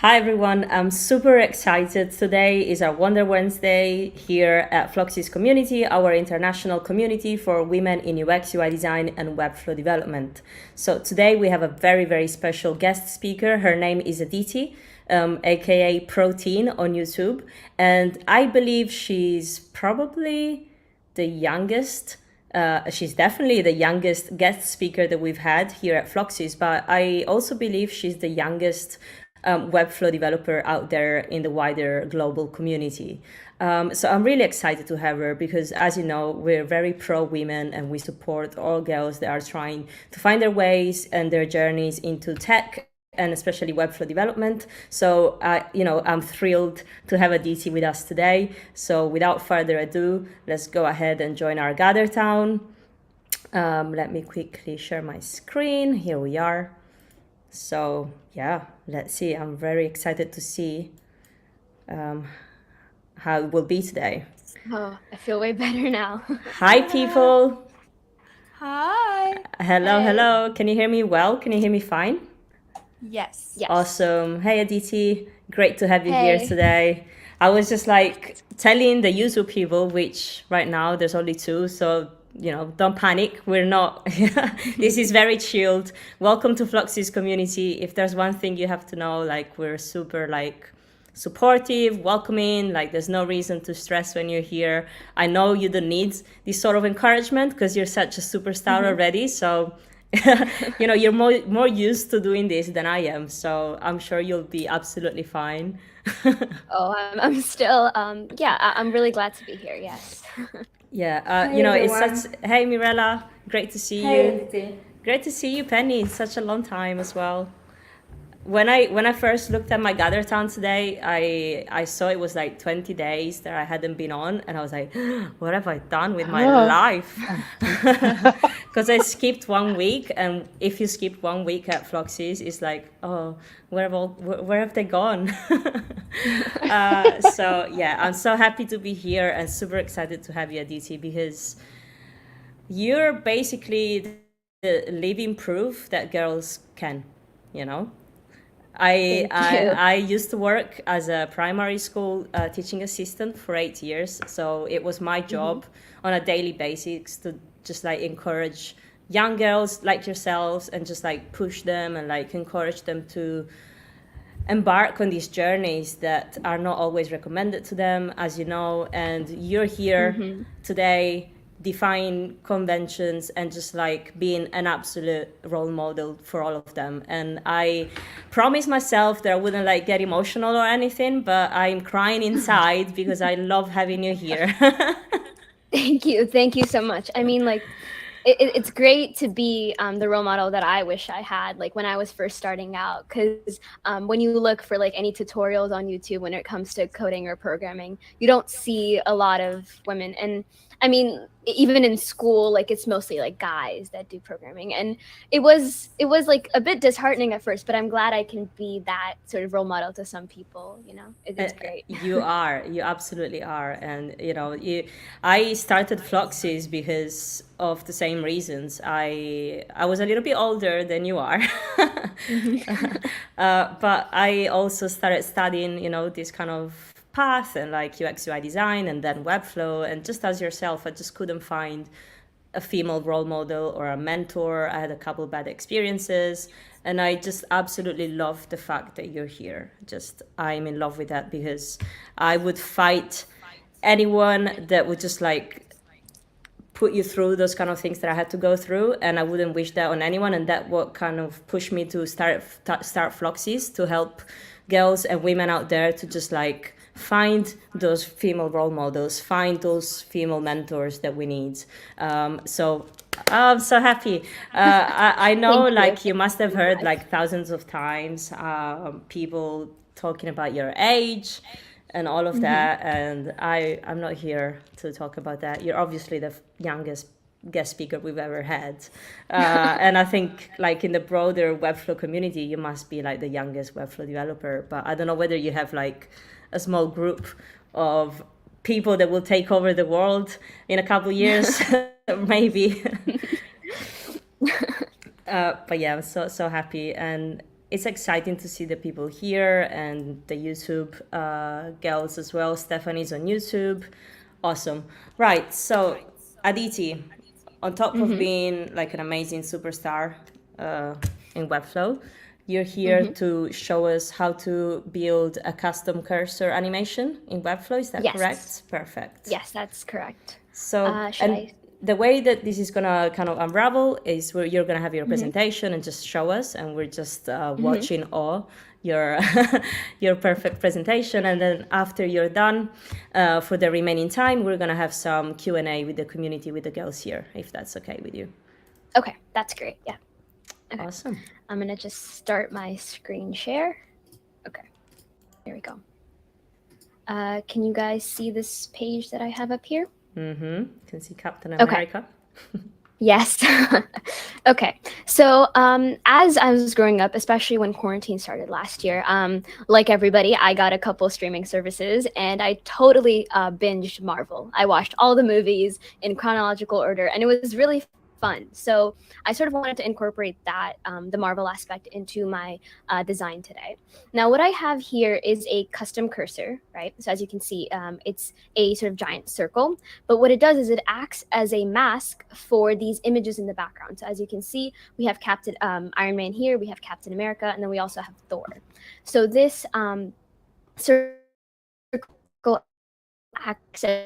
Hi everyone, I'm super excited. Today is our Wonder Wednesday here at Floxies community, our international community for women in UX, UI design and Webflow development. So today we have a very special guest speaker. Her name is Aditi, aka Protein on YouTube. And I believe she's probably the youngest. She's definitely the youngest guest speaker that we've had here at Floxies, but I also believe she's the youngest Webflow developer out there in the wider global community. So I'm really excited to have her because, as you know, we're very pro women and we support all girls that are trying to find their ways and their journeys into tech and especially Webflow development. So, I'm thrilled to have Aditi with us today. So without further ado, let's go ahead and join our Gather Town. Let me quickly share my screen. Here we are. So yeah, let's see. I'm very excited to see how it will be today. Oh, I feel way better now. Hi, people. Hi. Hello, Hey. hello. Can you hear me well? Can you hear me fine? Yes. Yes. Awesome. Hey, Aditi. Great to have you here Hey. today. I was just like telling the YouTube people, which right now there's only two, so don't panic. We're not. This is very chilled. Welcome to Floxies community. If there's one thing you have to know, like we're super like supportive, welcoming. Like there's no reason to stress when you're here. I know you don't need this sort of encouragement because you're such a superstar already. So you're more used to doing this than I am, so I'm sure you'll be absolutely fine. Oh, I'm still yeah, I'm really glad to be here. Yes. Yeah, Hi, it's everyone. such. Hey, Mirella, great to see Hey, you. Aditi. Great to see you, Penny. It's such a long time as well. When I first looked at my Gather Town today, I saw it was like 20 days that I hadn't been on, and I was like, what have I done with my life? Because I skipped 1 week, and if you skipped 1 week at Floxies, it's like, oh, where have they gone? So yeah, I'm so happy to be here and super excited to have you, Aditi, because you're basically the living proof that girls can, you know. I, Thank I you. I used to work as a primary school teaching assistant for 8 years, so it was my job on a daily basis to just like encourage young girls like yourselves and just like push them and like encourage them to embark on these journeys that are not always recommended to them, as you know. And you're here hmm today defying conventions and just like being an absolute role model for all of them. And I promised myself that I wouldn't like get emotional or anything, but I'm crying inside because I love having you here. Thank you. Thank you so much. I mean, like, it's great to be the role model that I wish I had, like when I was first starting out. Because when you look for like any tutorials on YouTube when it comes to coding or programming, you don't see a lot of women. And I mean, even in school, like it's mostly like guys that do programming, and it was like a bit disheartening at first. But I'm glad I can be that sort of role model to some people. It's great. You absolutely are. And I started Floxies because of the same reasons. I was a little bit older than you are. But I also started studying, this kind of path and like UX UI design and then Webflow. And just as yourself, I just couldn't find a female role model or a mentor. I had a couple bad experiences, and I just absolutely love the fact that you're here. Just I'm in love with that because I would fight anyone that would just like put you through those kind of things that I had to go through, and I wouldn't wish that on anyone. And that what kind of pushed me to start Floxies, to help girls and women out there to just like find those female role models, find those female mentors that we need. So I'm so happy. I know Thank you. like you must have heard like thousands of times people talking about your age and all of hmm that. And I'm not here to talk about that. You're obviously the youngest guest speaker we've ever had. And I think like in the broader Webflow community, you must be like the youngest Webflow developer. But I don't know whether you have like a small group of people that will take over the world in a couple years, maybe. But yeah, I'm so happy. And it's exciting to see the people here and the YouTube girls as well. Stephanie's on YouTube. Awesome. Right. So, Aditi, on top of being like an amazing superstar in Webflow, you're here to show us how to build a custom cursor animation in Webflow. Is that correct? Perfect. Yes, that's correct. So, the way that this is gonna kind of unravel is where you're gonna have your presentation and just show us, and we're just watching all your your perfect presentation, and then after you're done, for the remaining time, we're gonna have some Q&A with the community, with the girls here, if that's okay with you. Okay, that's great. Yeah. Okay. Awesome. I'm gonna just start my screen share. Okay, there we go. Can you guys see this page that I have up here? You can see Captain America. Okay. Yes. Okay. So as I was growing up, especially when quarantine started last year, like everybody, I got a couple streaming services and I totally binged Marvel. I watched all the movies in chronological order and it was really fun. So I sort of wanted to incorporate that, the Marvel aspect into my design today. Now, what I have here is a custom cursor, right? So as you can see, it's a sort of giant circle, but what it does is it acts as a mask for these images in the background. So as you can see, we have Captain Iron Man here, we have Captain America, and then we also have Thor. So this circle acts as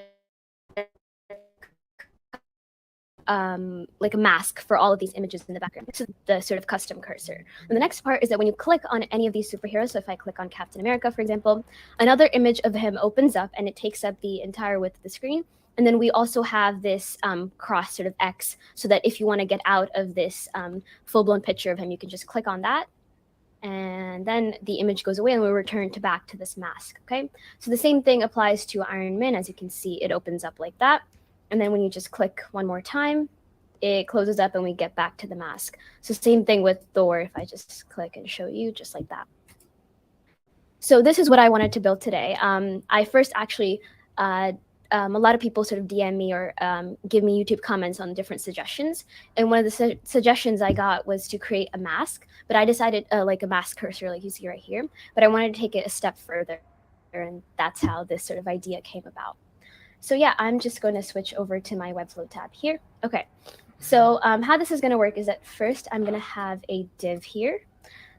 like a mask for all of these images in the background. This is the sort of custom cursor. And the next part is that when you click on any of these superheroes, so if I click on Captain America, for example, another image of him opens up and it takes up the entire width of the screen. And then we also have this cross sort of X, so that if you want to get out of this full-blown picture of him, you can just click on that. And then the image goes away and we return back to this mask, okay? So the same thing applies to Iron Man. As you can see, it opens up like that. And then when you just click one more time, it closes up and we get back to the mask. So same thing with Thor, if I just click and show you, just like that. So this is what I wanted to build today. I first actually, a lot of people sort of DM me or give me YouTube comments on different suggestions. And one of the suggestions I got was to create a mask, but I decided like a mask cursor like you see right here, but I wanted to take it a step further. And that's how this sort of idea came about. So yeah, I'm just going to switch over to my Webflow tab here. Okay, so how this is going to work is that first I'm going to have a div here.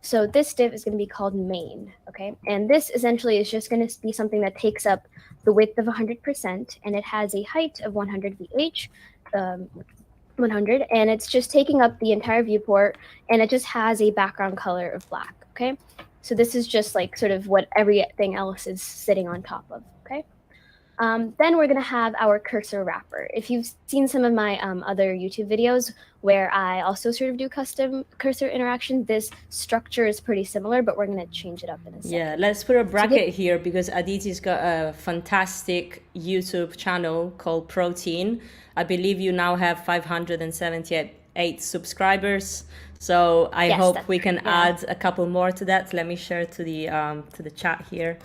So this div is going to be called main, okay? And this essentially is just going to be something that takes up the width of 100%, and it has a height of 100 VH, 100, and it's just taking up the entire viewport, and it just has a background color of black, okay? So this is just like sort of what everything else is sitting on top of, okay? Then we're going to have our cursor wrapper. If you've seen some of my other YouTube videos where I also sort of do custom cursor interaction, this structure is pretty similar, but we're going to change it up in a second. Yeah, let's put a bracket here because Aditi's got a fantastic YouTube channel called Protein. I believe you now have 578 subscribers. So I hope we can add a couple more to that. Let me share to the chat here.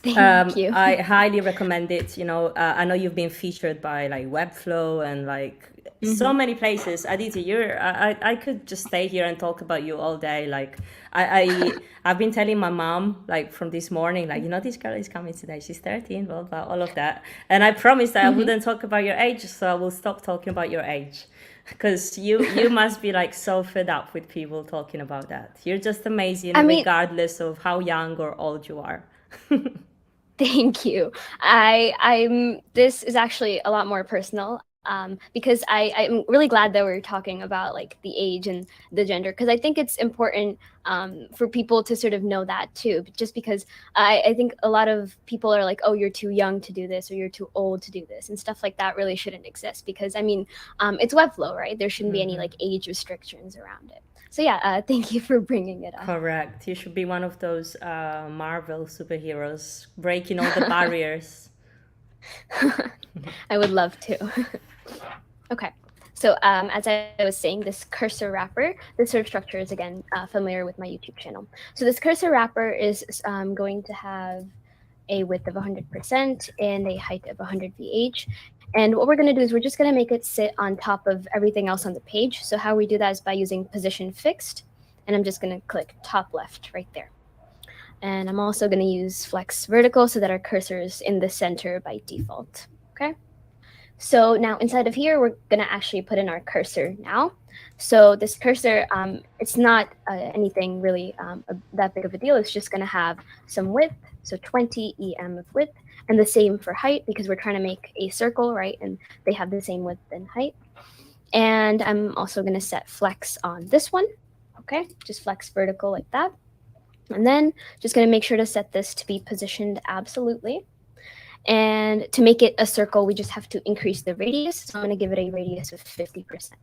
Thank you. I highly recommend it. You know, I know you've been featured by like Webflow and like so many places. Aditi, I could just stay here and talk about you all day. Like I've been telling my mom like from this morning, like, you know, this girl is coming today. She's 13, blah, blah, all of that. And I promised that I wouldn't talk about your age. So I will stop talking about your age. Because you must be like so fed up with people talking about that. You're just amazing, regardless of how young or old you are. Thank you. I'm. This is actually a lot more personal because I'm really glad that we're talking about like the age and the gender, because I think it's important for people to sort of know that too. Just because I think a lot of people are like, oh, you're too young to do this or you're too old to do this, and stuff like that really shouldn't exist, because I mean, it's Webflow, right? There shouldn't be any like age restrictions around it. So yeah, thank you for bringing it up. Correct. You should be one of those Marvel superheroes, breaking all the barriers. I would love to. Okay. So as I was saying, this cursor wrapper, this sort of structure is, again, familiar with my YouTube channel. So this cursor wrapper is going to have a width of 100% and a height of 100 VH. And what we're going to do is we're just going to make it sit on top of everything else on the page. So how we do that is by using position fixed. And I'm just going to click top left right there. And I'm also going to use flex vertical so that our cursor is in the center by default. Okay. So now inside of here, we're going to actually put in our cursor now. So this cursor, it's not anything really that big of a deal. It's just going to have some width, so 20 em of width, and the same for height because we're trying to make a circle, right? And they have the same width and height. And I'm also going to set flex on this one. Okay, just flex vertical like that. And then just going to make sure to set this to be positioned absolutely. And to make it a circle, we just have to increase the radius. So I'm going to give it a radius of 50%.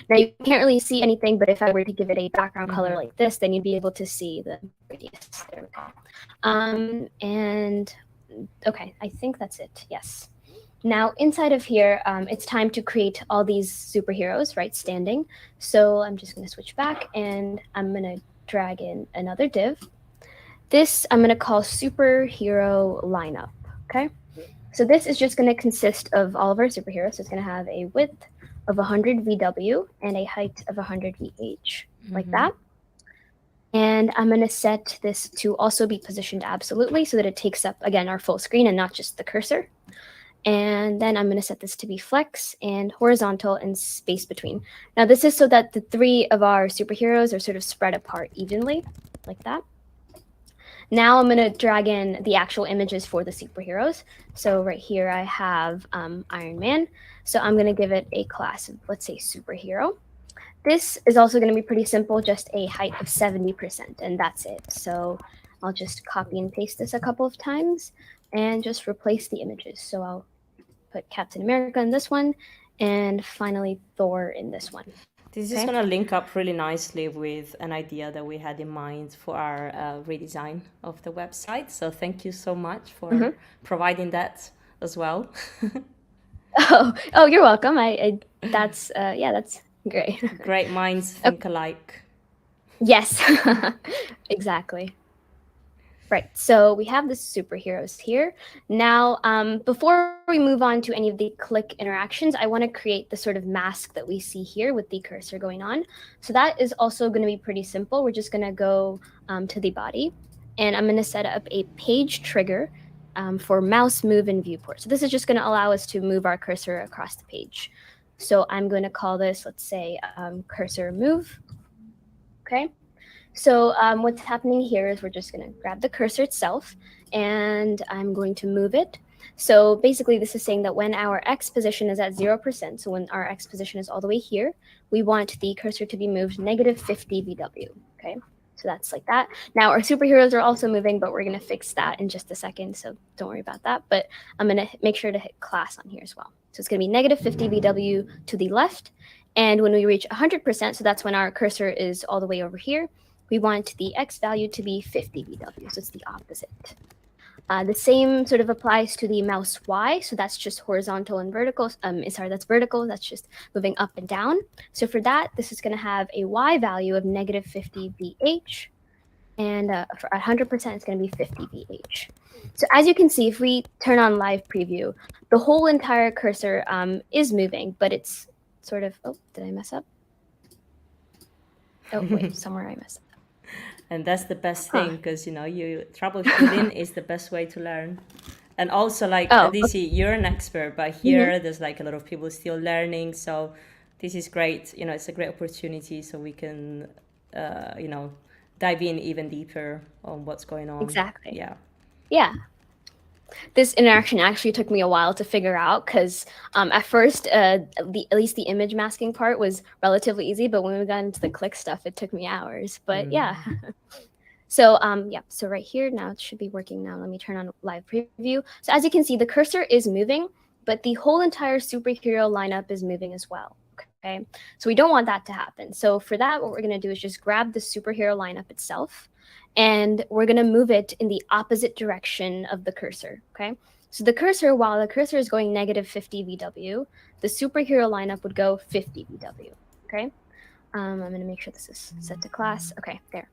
Now, you can't really see anything, but if I were to give it a background color like this, then you'd be able to see the radius. There we go. And okay, I think that's it. Yes. Now, inside of here, it's time to create all these superheroes, right, standing. So I'm just going to switch back, and I'm going to drag in another div. This I'm going to call superhero lineup. Okay, so this is just going to consist of all of our superheroes. So it's going to have a width of 100 VW and a height of 100 VH, like that. And I'm going to set this to also be positioned absolutely so that it takes up, again, our full screen and not just the cursor. And then I'm going to set this to be flex and horizontal and space between. Now, this is so that the three of our superheroes are sort of spread apart evenly, like that. Now I'm going to drag in the actual images for the superheroes. So right here I have Iron Man. So I'm going to give it a class of, let's say, superhero. This is also going to be pretty simple, just a height of 70%, and that's it. So I'll just copy and paste this a couple of times and just replace the images. So I'll put Captain America in this one, and finally Thor in this one. This is going to link up really nicely with an idea that we had in mind for our redesign of the website. So thank you so much for providing that as well. Oh, you're welcome. That's great. Great minds think alike. Yes, exactly. Right, so we have the superheroes here. Now, before we move on to any of the click interactions, I want to create the sort of mask that we see here with the cursor going on. So that is also going to be pretty simple. We're just going to go to the body, and I'm going to set up a page trigger for mouse move and viewport. So this is just going to allow us to move our cursor across the page. So I'm going to call this, let's say, cursor move. Okay. So what's happening here is we're just going to grab the cursor itself, and I'm going to move it. So basically, this is saying that when our X position is at 0%, so when our X position is all the way here, we want the cursor to be moved -50 VW. Okay, so that's like that. Now, our superheroes are also moving, but we're going to fix that in just a second, so don't worry about that. But I'm going to make sure to hit class on here as well. So it's going to be -50 VW to the left. And when we reach 100%, so that's when our cursor is all the way over here, we want the X value to be 50 VW, so it's the opposite. The same sort of applies to the mouse Y, so that's just horizontal and vertical. That's vertical, that's just moving up and down. So for that, this is going to have a Y value of -50 VH, and for 100%, it's going to be 50 VH. So as you can see, if we turn on live preview, the whole entire cursor is moving, but it's sort of, oh, did I mess up? Oh, wait, somewhere I messed up. And that's the best thing, because, you troubleshooting is the best way to learn. And also, Aditi, you're an expert, but here there's a lot of people still learning. So this is great. It's a great opportunity so we can, dive in even deeper on what's going on. Exactly. Yeah. Yeah. This interaction actually took me a while to figure out because at first, at least the image masking part was relatively easy, but when we got into the click stuff, it took me hours. But yeah. So so right here now it should be working now. Let me turn on live preview. So as you can see, the cursor is moving, but the whole entire superhero lineup is moving as well. Okay, so we don't want that to happen. So for that, what we're going to do is just grab the superhero lineup itself, and we're going to move it in the opposite direction of the cursor. Okay, so the cursor, while the cursor is going -50 VW, the superhero lineup would go 50 VW. Okay, I'm going to make sure this is set to class. Okay, there.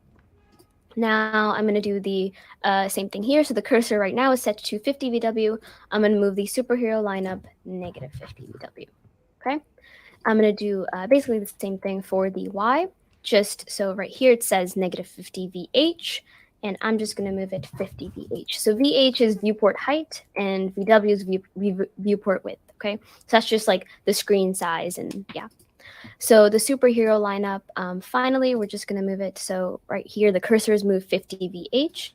Now I'm going to do the same thing here. So the cursor right now is set to 50 VW. I'm going to move the superhero lineup -50 VW. Okay, I'm going to do basically the same thing for the Y. just so right here it says -50 VH, and I'm just going to move it 50 VH. So VH is viewport height and VW is viewport width. Okay, so that's just like the screen size, and yeah. So the superhero lineup, finally, we're just going to move it. So right here, the cursor is moved 50 VH,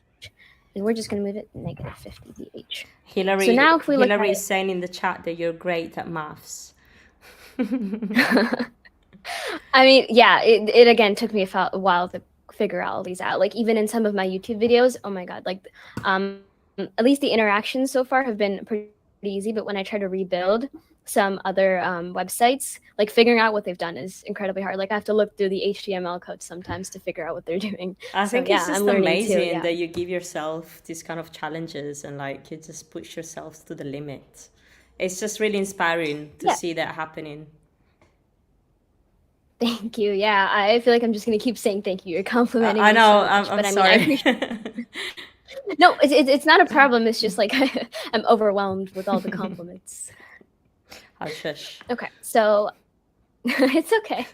and we're just going to move it -50 VH. Hillary, So now if we look Hillary at is saying in the chat that you're great at maths. I mean, yeah, it again took me a while to figure all these out. Like even in some of my YouTube videos, oh my God, like at least the interactions so far have been pretty easy. But when I try to rebuild some other websites, like figuring out what they've done is incredibly hard. Like I have to look through the HTML code sometimes to figure out what they're doing. I think yeah, it's just I'm learning amazing too, yeah. that you give yourself these kind of challenges and like you just push yourself to the limit. It's just really inspiring to see that happening. Thank you. Yeah, I feel like I'm just gonna keep saying thank you. You're complimenting I me know. so much, I'm but sorry. I mean, I appreciate. No, it's not a problem. It's just like I'm overwhelmed with all the compliments. Oh, shush. Okay, so it's okay.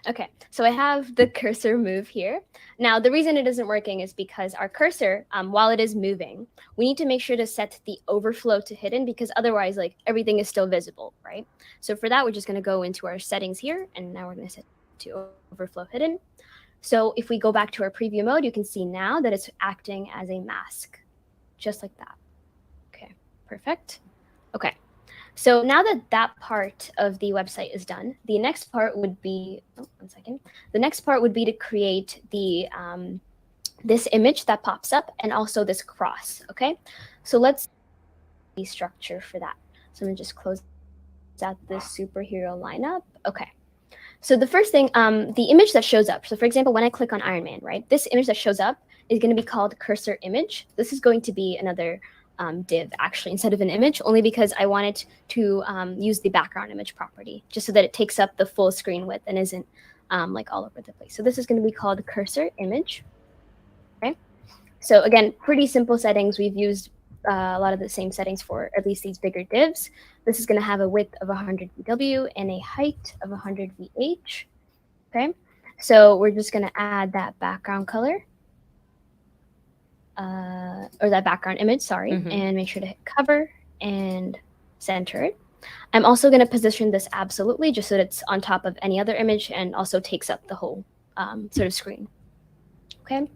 Okay, so I have the cursor move here. Now, the reason it isn't working is because our cursor, while it is moving, we need to make sure to set the overflow to hidden, because otherwise, like everything is still visible, right? So for that, we're just going to go into our settings here, and now we're going to set to overflow hidden. So if we go back to our preview mode, you can see now that it's acting as a mask, just like that. Okay, perfect. Okay. So now that that part of the website is done, the next part would be, The next part would be to create the this image that pops up and also this cross, okay? So let's see the structure for that. So I'm gonna just close out this superhero lineup. Okay. So the first thing, the image that shows up. So for example, when I click on Iron Man, right? This image that shows up is going to be called cursor image. This is going to be another div actually instead of an image, only because I wanted to use the background image property just so that it takes up the full screen width and isn't like all over the place. So this is going to be called cursor image. Okay. So again, pretty simple settings. We've used a lot of the same settings for at least these bigger divs. This is going to have a width of 100 VW and a height of 100 VH. Okay, so we're just going to add that background color, or that background image, sorry, and make sure to hit cover and center it. I'm also going to position this absolutely just so that it's on top of any other image and also takes up the whole sort of screen. Okay,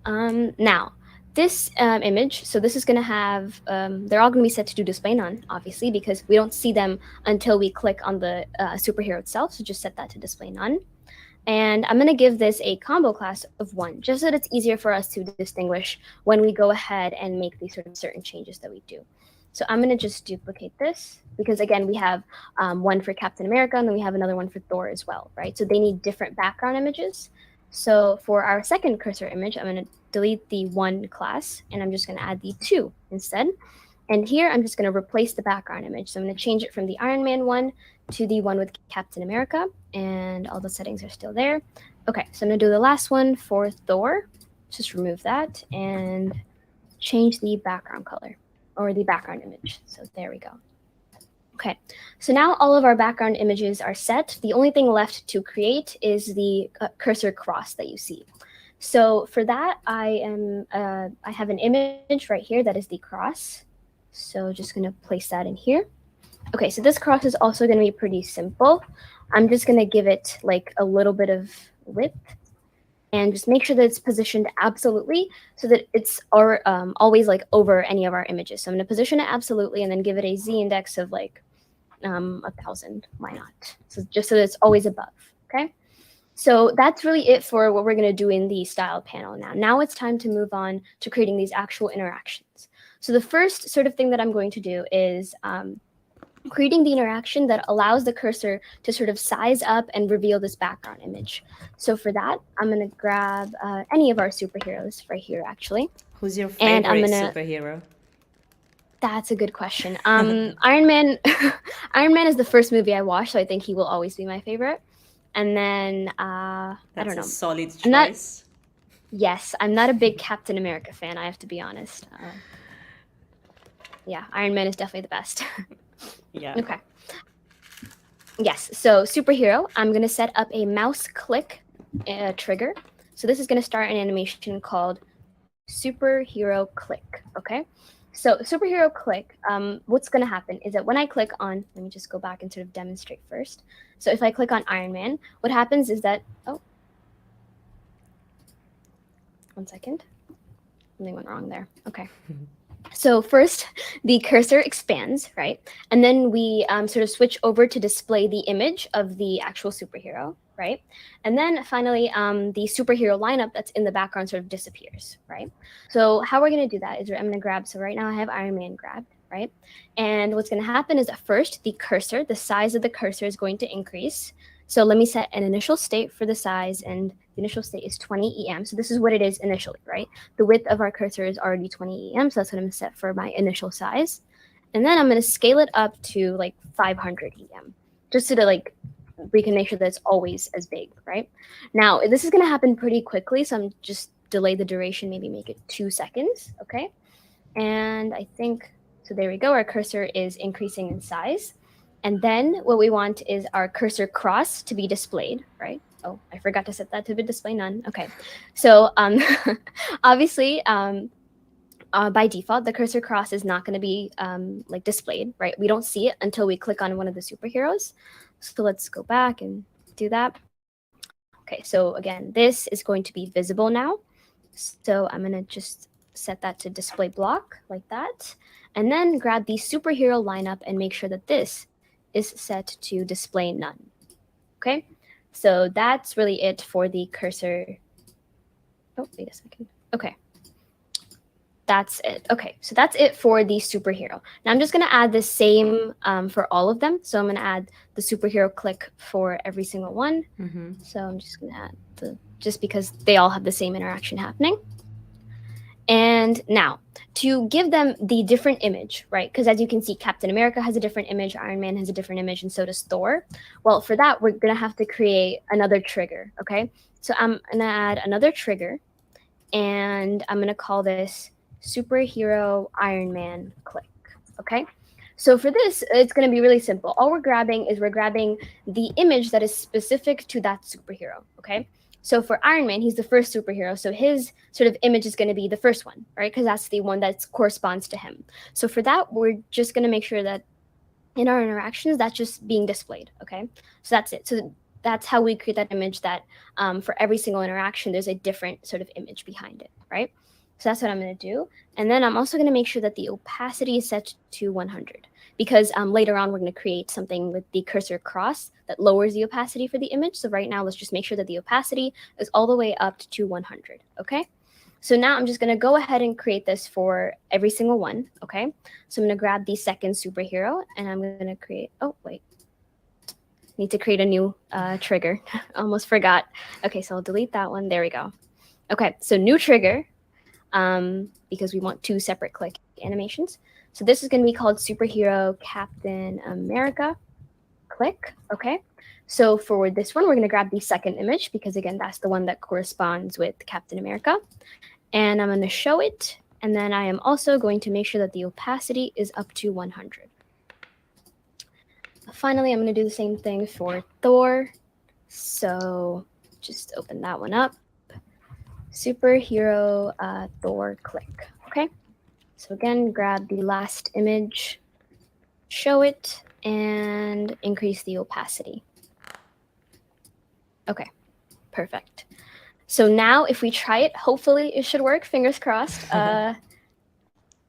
now, this image, so this is going to have, they're all going to be set to do display none, obviously, because we don't see them until we click on the superhero itself. So just set that to display none. And I'm going to give this a combo class of 1, just so that it's easier for us to distinguish when we go ahead and make these sort of certain changes that we do. So I'm going to just duplicate this because, again, we have one for Captain America and then we have another one for Thor as well, right? So they need different background images. So for our second cursor image, I'm going to delete the 1 class, and I'm just going to add the 2 instead. And here, I'm just going to replace the background image. So I'm going to change it from the Iron Man one to the one with Captain America, and all the settings are still there. Okay, so I'm going to do the last one for Thor. Just remove that and change the background color, or the background image. So there we go. Okay, so now all of our background images are set. The only thing left to create is the cursor cross that you see. So for that, I have an image right here that is the cross. So just going to place that in here. Okay, so this cross is also going to be pretty simple. I'm just going to give it like a little bit of width and just make sure that it's positioned absolutely so that it's always like over any of our images. So I'm going to position it absolutely and then give it a Z index of like 1,000. Why not? So just so that it's always above. Okay. So that's really it for what we're going to do in the style panel now. Now it's time to move on to creating these actual interactions. So the first sort of thing that I'm going to do is creating the interaction that allows the cursor to sort of size up and reveal this background image. So for that, I'm going to grab any of our superheroes right here, actually. Who's your favorite superhero? That's a good question. Iron Man. Iron Man is the first movie I watched, so I think he will always be my favorite. And then I don't know. That's a solid choice. Yes, I'm not a big Captain America fan. I have to be honest. Yeah, Iron Man is definitely the best. Yeah. Okay. Yes. So superhero, I'm going to set up a mouse click trigger. So this is going to start an animation called superhero click. Okay. So superhero click, what's going to happen is that when I click on, let me just go back and sort of demonstrate first. So if I click on Iron Man, what happens is that, oh, 1 second. Something went wrong there. Okay. So first, the cursor expands, right? And then we sort of switch over to display the image of the actual superhero, right? And then finally, the superhero lineup that's in the background sort of disappears, right? So how we're going to do that is I'm going to grab, so right now I have Iron Man grabbed, right? And what's going to happen is at first, the cursor, the size of the cursor is going to increase. So let me set an initial state for the size, and the initial state is 20 EM. So this is what it is initially, right? The width of our cursor is already 20 EM, so that's what I'm going to set for my initial size. And then I'm going to scale it up to like 500 EM, just so that like we can make sure that it's always as big, right? Now, this is going to happen pretty quickly, so I'm just delay the duration, maybe make it 2 seconds, okay? And I think, so there we go, our cursor is increasing in size. And then what we want is our cursor cross to be displayed, right? Oh, I forgot to set that to be display none. Okay. So obviously, by default, the cursor cross is not going to be like displayed, right? We don't see it until we click on one of the superheroes. So let's go back and do that. Okay, so again, this is going to be visible now. So I'm going to just set that to display block like that. And then grab the superhero lineup and make sure that this is set to display none. Okay, so that's really it for the cursor. Oh, wait a second. Okay, that's it. Okay, so that's it for the superhero. Now I'm just going to add the same for all of them. So I'm going to add the superhero click for every single one. So I'm just going to add just because they all have the same interaction happening. And now, to give them the different image, right? Because as you can see, Captain America has a different image, Iron Man has a different image, and so does Thor. Well, for that, we're going to have to create another trigger, okay? So I'm going to add another trigger, and I'm going to call this Superhero Iron Man Click, okay? So for this, it's going to be really simple. All we're grabbing is the image that is specific to that superhero, okay? So for Iron Man, he's the first superhero. So his sort of image is going to be the first one, right? Because that's the one that corresponds to him. So for that, we're just going to make sure that in our interactions, that's just being displayed, okay? So that's it. So that's how we create that image that for every single interaction, there's a different sort of image behind it, right? So that's what I'm going to do. And then I'm also going to make sure that the opacity is set to 100 because later on, we're going to create something with the cursor cross that lowers the opacity for the image. So right now, let's just make sure that the opacity is all the way up to 100, okay? So now I'm just going to go ahead and create this for every single one, okay? So I'm going to grab the second superhero, and I'm going to create, oh, wait. Need to create a new trigger. Almost forgot. Okay, so I'll delete that one. There we go. Okay, so new trigger. Because we want 2 separate click animations. So this is going to be called Superhero Captain America Click, okay? So for this one, we're going to grab the second image because, again, that's the one that corresponds with Captain America. And I'm going to show it. And then I am also going to make sure that the opacity is up to 100. Finally, I'm going to do the same thing for Thor. So just open that one up. Superhero Thor Click, okay? So again, grab the last image, show it, and increase the opacity. Okay, perfect. So now if we try it, hopefully it should work, fingers crossed.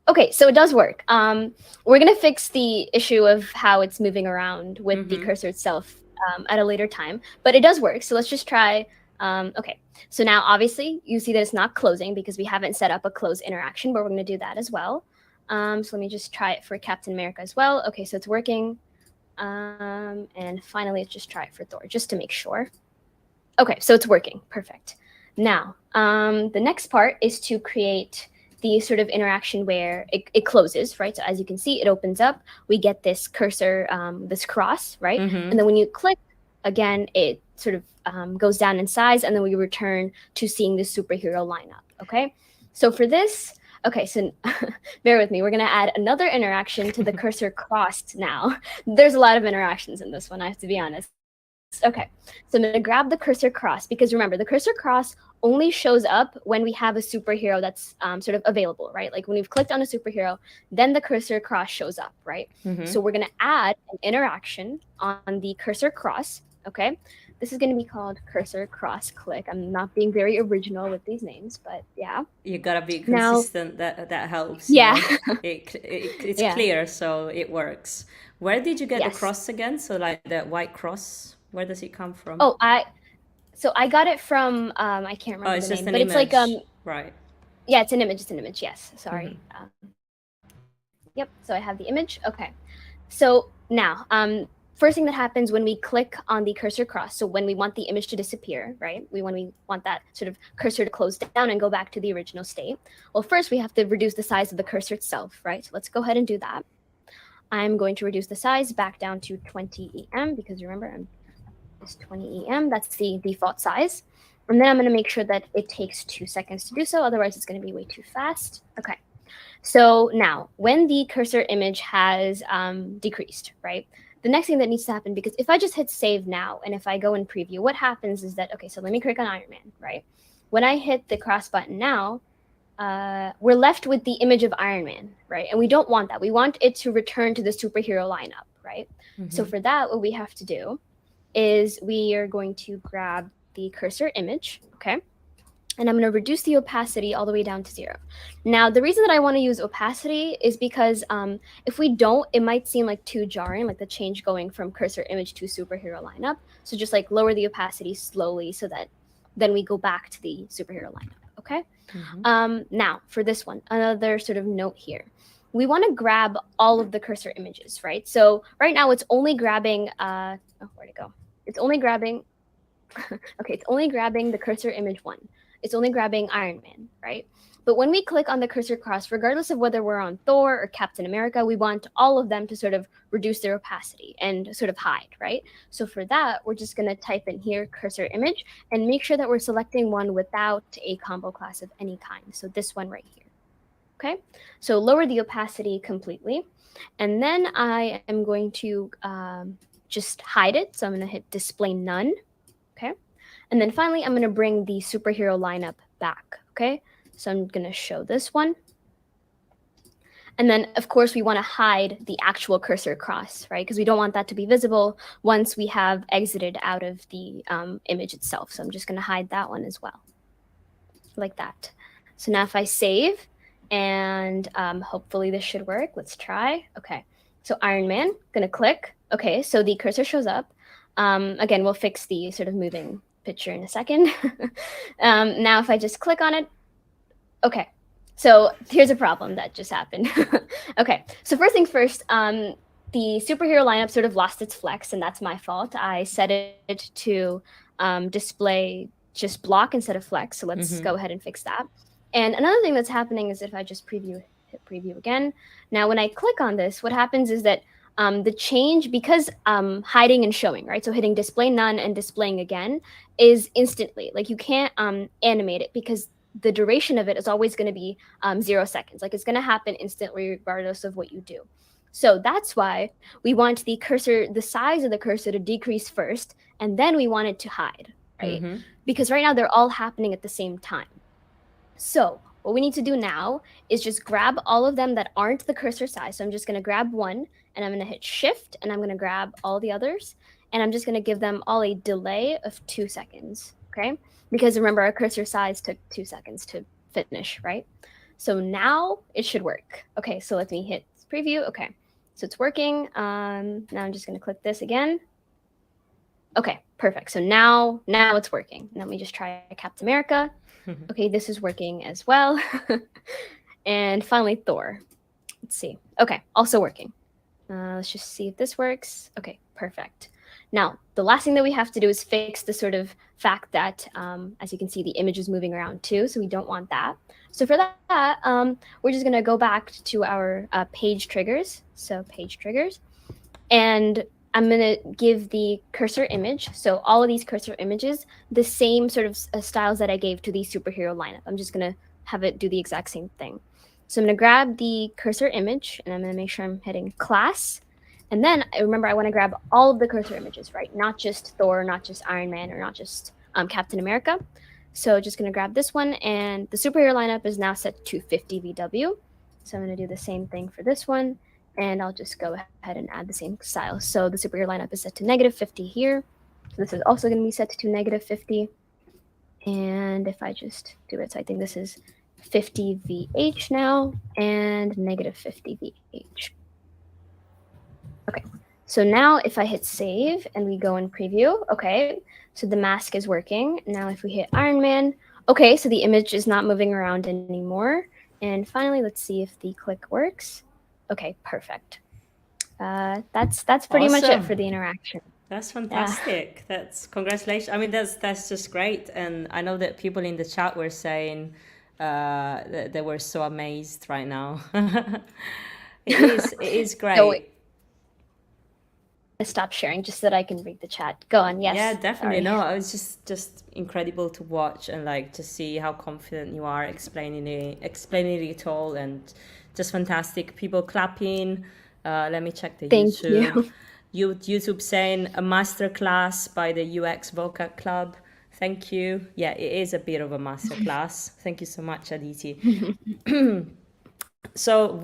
Okay, so it does work. We're gonna fix the issue of how it's moving around with the cursor itself at a later time, but it does work. So let's just try. Okay, so now obviously you see that it's not closing because we haven't set up a close interaction, but we're going to do that as well. So let me just try it for Captain America as well. Okay, so it's working. And finally, let's just try it for Thor just to make sure. Okay, so it's working. Perfect. Now, the next part is to create the sort of interaction where it closes, right? So as you can see, it opens up. We get this cursor, this cross, right? And then when you click, again, it sort of goes down in size, and then we return to seeing the superhero lineup, okay? So for this, okay, so bear with me. We're going to add another interaction to the cursor crossed now. There's a lot of interactions in this one, I have to be honest. Okay, so I'm going to grab the cursor cross because remember, the cursor cross only shows up when we have a superhero that's sort of available, right? Like when we've clicked on a superhero, then the cursor cross shows up, right? So we're going to add an interaction on the cursor cross, okay? This is going to be called cursor cross click. I'm not being very original with these names, but yeah. You gotta be Now, consistent. That helps. yeah, It's yeah, clear, so it works. Where did you get the yes. cross again? So like the white cross. Where does it come from? Oh, I got it from I can't Oh, remember it's the just name, an but it's like image, right? yeah, it's an image. It's an image. Yes. Sorry. Yep. So I have the image. Okay. So now, first thing that happens when we click on the cursor cross, so when we want the image to disappear, right? We want that sort of cursor to close down and go back to the original state. Well, first we have to reduce the size of the cursor itself, right? So let's go ahead and do that. I'm going to reduce the size back down to 20 em because remember, it's 20 em. That's the default size. And then I'm going to make sure that it takes 2 seconds to do so. Otherwise, it's going to be way too fast. Okay. So now, when the cursor image has decreased, right? The next thing that needs to happen, because if I just hit save now, and if I go in preview, what happens is that, okay, so let me click on Iron Man, right? When I hit the cross button now, we're left with the image of Iron Man, right? And we don't want that. We want it to return to the superhero lineup, right? So for that, what we have to do is we are going to grab the cursor image, okay? And I'm going to reduce the opacity all the way down to 0. Now, the reason that I want to use opacity is because if we don't, it might seem like too jarring, like the change going from cursor image to superhero lineup. So just like lower the opacity slowly so that then we go back to the superhero lineup, okay? Now, for this one, another sort of note here. We want to grab all of the cursor images, right? So right now it's only grabbing, oh, where'd it go? It's only grabbing, okay, it's only grabbing the cursor image 1. It's only grabbing Iron Man, right? But when we click on the cursor cross, regardless of whether we're on Thor or Captain America, we want all of them to sort of reduce their opacity and sort of hide, right? So for that, we're just going to type in here cursor image and make sure that we're selecting one without a combo class of any kind. So this one right here. Okay, so lower the opacity completely. And then I am going to just hide it. So I'm going to hit display none. Okay. And then finally, I'm going to bring the superhero lineup back. Okay. So I'm going to show this one. And then, of course, we want to hide the actual cursor cross, right? Because we don't want that to be visible once we have exited out of the image itself. So I'm just going to hide that one as well, like that. So now if I save, and hopefully this should work. Let's try. Okay. So Iron Man, going to click. Okay. So the cursor shows up. Again, we'll fix the sort of moving picture in a second. Now, if I just click on it, okay. So here's a problem that just happened. Okay. So first thing first, the superhero lineup sort of lost its flex, and that's my fault. I set it to display just block instead of flex. So let's go ahead and fix that. And another thing that's happening is if I just hit preview again. Now, when I click on this, what happens is that the change, because hiding and showing, right? So hitting display none and displaying again is instantly. Like you can't animate it because the duration of it is always going to be 0 seconds. Like it's going to happen instantly regardless of what you do. So that's why we want the cursor, the size of the cursor to decrease first, and then we want it to hide, right? Because right now they're all happening at the same time. So what we need to do now is just grab all of them that aren't the cursor size. So I'm just going to grab one, and I'm going to hit shift, and I'm going to grab all the others, and I'm just going to give them all a delay of 2 seconds, okay? Because remember, our cursor size took 2 seconds to finish, right? So now it should work. Okay, so let me hit preview. Okay, so it's working. Now I'm just going to click this again. Okay, perfect. So now it's working. Let me just try Captain America. Okay, this is working as well. And finally, Thor. Let's see. Okay, also working. Let's just see if this works. Okay, perfect. Now, the last thing that we have to do is fix the sort of fact that, as you can see, the image is moving around too, so we don't want that. So for that, we're just going to go back to our page triggers. So page triggers. And I'm going to give the cursor image, so all of these cursor images, the same sort of styles that I gave to the superhero lineup. I'm just going to have it do the exact same thing. So I'm going to grab the cursor image, and I'm going to make sure I'm hitting class, And then I remember I want to grab all of the cursor images, right? Not just Thor, not just Iron Man, or not just Captain America. So just going to grab this one, and the superhero lineup is now set to 50 VW. So I'm going to do the same thing for this one, and I'll just go ahead and add the same style. So the superhero lineup is set to -50 here. So this is also going to be set to -50. And if I just do it, so I think this is 50 VH now and -50 VH. Okay, so now if I hit save and we go in preview, okay, so the mask is working. Now if we hit Iron Man, okay, so the image is not moving around anymore. And finally, let's see if the click works. Okay, perfect. That's pretty much it for the interaction. That's fantastic. That's congratulations. I mean, that's just great. And I know that people in the chat were saying that they were so amazed right now. It is great. So stop sharing just so that I can read the chat. Go on. Yes. Yeah, definitely. Sorry. No, it was just incredible to watch and like to see how confident you are explaining it all, and just fantastic. People clapping. Let me check the Thank YouTube. you. YouTube saying a masterclass by the UX Vocab Club. Thank you. Yeah, it is a bit of a masterclass. Thank you so much, Aditi. So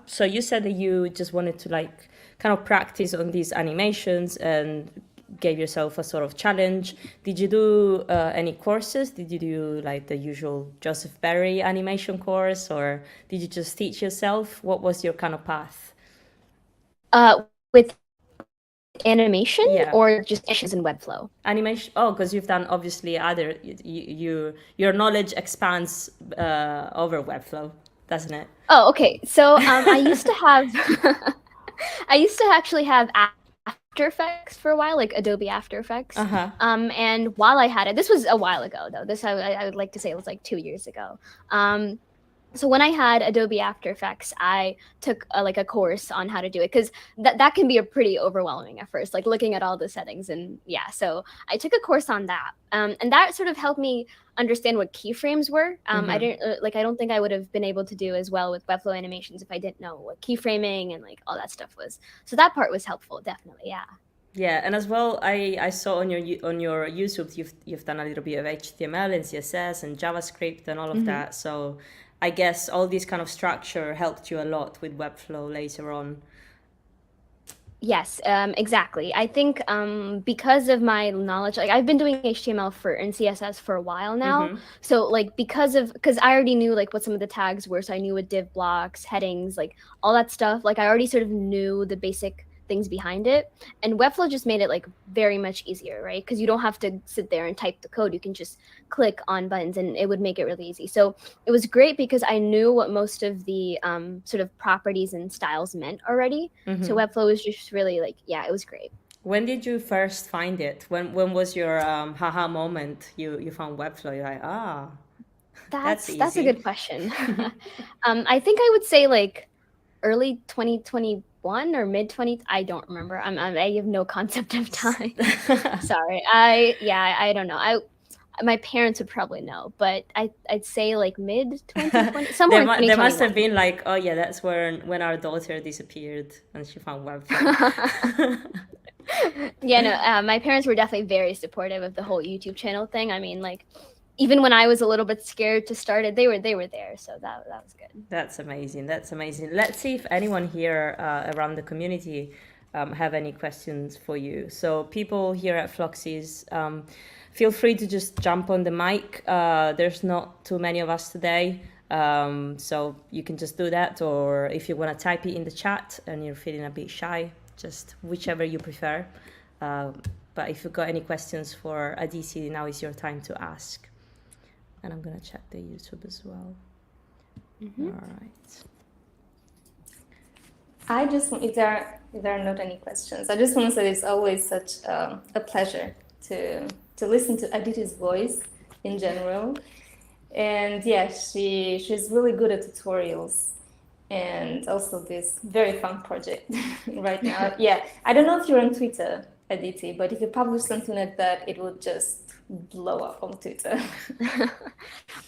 so you said that you just wanted to like kind of practice on these animations and gave yourself a sort of challenge. Did you do any courses? Did you do like the usual Joseph Berry animation course, or did you just teach yourself? What was your kind of path? With animation, Yeah. or just animations in Webflow? Animation. Oh, because you've done obviously other. Your knowledge expands over Webflow, doesn't it? Oh, okay. So I used to have, I used to actually have After Effects for a while, like Adobe After Effects. And while I had it, this was a while ago though. This I would like to say it was like 2 years ago. So when I had Adobe After Effects, I took like a course on how to do it, because that can be a pretty overwhelming at first, like looking at all the settings. And yeah, so I took a course on that, and that sort of helped me understand what keyframes were. I didn't I don't think I would have been able to do as well with Webflow animations if I didn't know what keyframing and like all that stuff was. So that part was helpful, definitely. Yeah. Yeah, and as well, I saw on your YouTube you've done a little bit of HTML and CSS and JavaScript and all of that. So I guess all this kind of structure helped you a lot with Webflow later on. Yes, exactly. I think because of my knowledge, like I've been doing HTML and CSS for a while now. So like because I already knew like what some of the tags were, so I knew what div blocks, headings, like all that stuff. Like I already sort of knew the basic things behind it, and Webflow just made it like very much easier, right? Because you don't have to sit there and type the code. You can just click on buttons and it would make it really easy. So it was great because I knew what most of the sort of properties and styles meant already. So Webflow was just really like, yeah, it was great. When did you first find it? When was your haha moment? You found Webflow. You're like, that's a good question. I think I would say like early 2021 or mid 20. I don't remember. I have no concept of time. Sorry. I don't know. My parents would probably know, but I'd say like mid 2020, somewhere in 2021. There must have been like, oh yeah, that's when our daughter disappeared and she found Webflow. Yeah, no, my parents were definitely very supportive of the whole YouTube channel thing. I mean, like, even when I was a little bit scared to start it, they were there. So that was good. That's amazing. That's amazing. Let's see if anyone here around the community have any questions for you. So people here at Floxies, feel free to just jump on the mic. There's not too many of us today, so you can just do that. Or if you want to type it in the chat and you're feeling a bit shy, just whichever you prefer. But if you've got any questions for Aditi, now is your time to ask. And I'm going to check the YouTube as well. All right. I just, if there are not any questions, I just want to say it's always such a pleasure to listen to Aditi's voice in general. And yeah, she's really good at tutorials and also this very fun project right now. Yeah, I don't know if you're on Twitter, Aditi, but if you publish something like that, it would just blow up on Twitter.